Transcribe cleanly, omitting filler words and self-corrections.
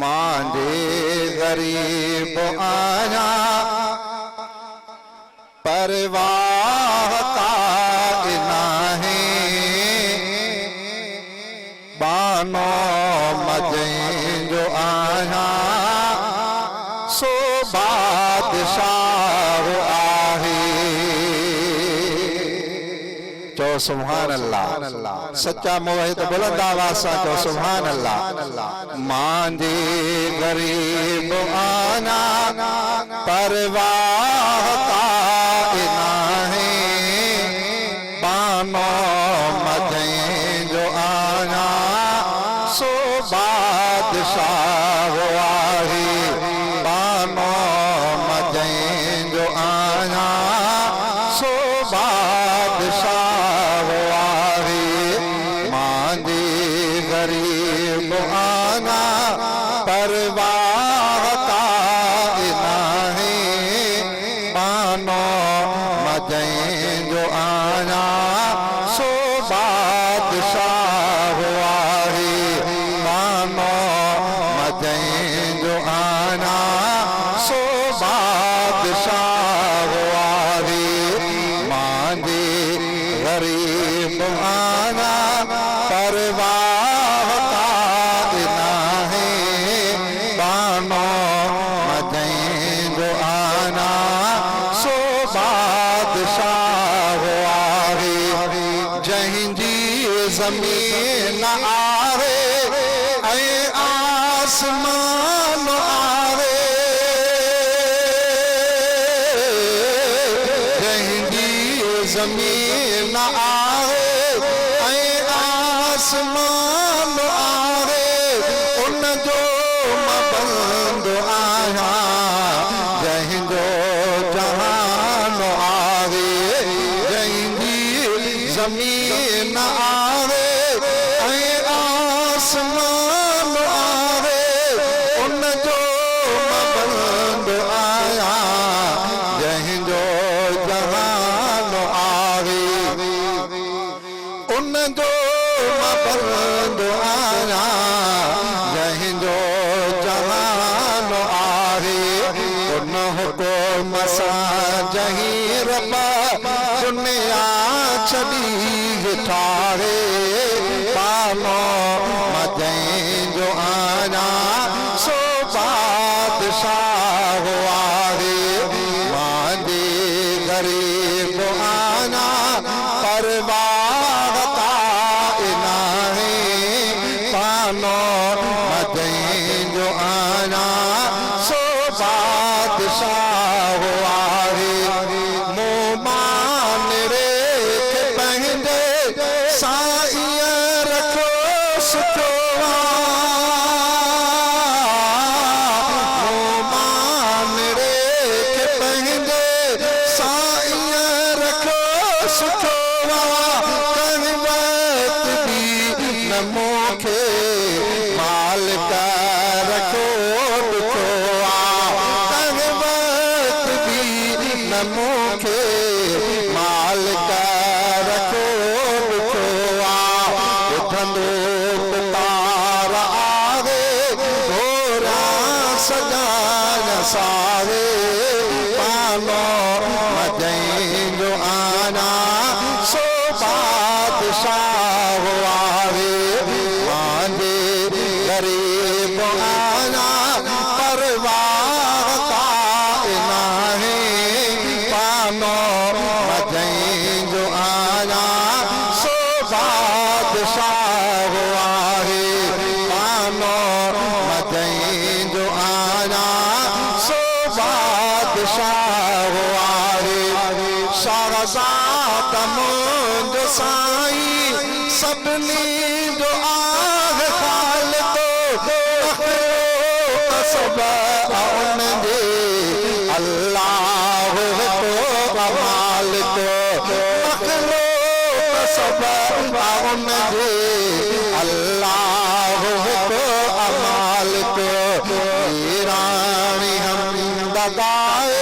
मांजे गरीब आया परवाह का इनाहे बानो मजे जो आया सो बादशाह आहे। चो सुभान अल्लाह। सच्चा मोहित बुलंद आवाज़ सां चो सुभान अल्लाह। मांजे गरीब आना परवाह का इनाहे बानो मजे जो आया सो बादशाह आहे। बानो मजे जो आया सो बादशाह आहे। मांजे गरीब आना परवाह का इनाहे बानो मजे जो आया सो बादशाह आहे। बानो मजे जो आया सो बादशाह आहे। मांजे गरीब आना परवाह का इनाहे बानो मजे जो आना सो बादशाह आहे। जंहिंजी ज़मीन आहे ऐं आसमान आहे। जंहिंजी ज़मीन आहे ऐं आसमान आहे उन जो मबंद आहियां जंहिंजो जहान आहे। जंहिंजी ज़मीन आहे ऐं आसमान आहे उन जो मबंद आहियां जंहिंजो जहान आहे। उन जो मबंद आहियां जंहिंजो जहान आहे। उन हुकुम सां जहीं रब दुनिया छॾी ठाहे बानो मजे जो आया सो बादशाह आहे। मांजे गरीब आना परवाह का इनाहे बानो मजे जो आया सो बादशाह आहे। मोमान रे के पंहिंजे साईं रखो सुठो मोमान रे के पंहिंजे साईं रखो सुठो कंहिं वक्त बि न मूंखे मालिक रखो ॾुखो कंहिं वक्त बि न मूंखे मालिक रखो ॾुखो ॿुधंदो पुकार आहे घोरा सजान सारे बानो मजे जो आना सो बादशाह आहे। मांजे गरीब आना परवाह का इनाहे बानो मजे जो आया सो बादशाह आहे। बानो मजे जो आया सो बादशाह आहे। शाहज़ाद मुंहिंजो साईं सभिनी जो आहे ख़ालिक़ सब उनजे अल्लाह को मालिक सब उनजे अल्लाह को मालिक रानी हम दगाए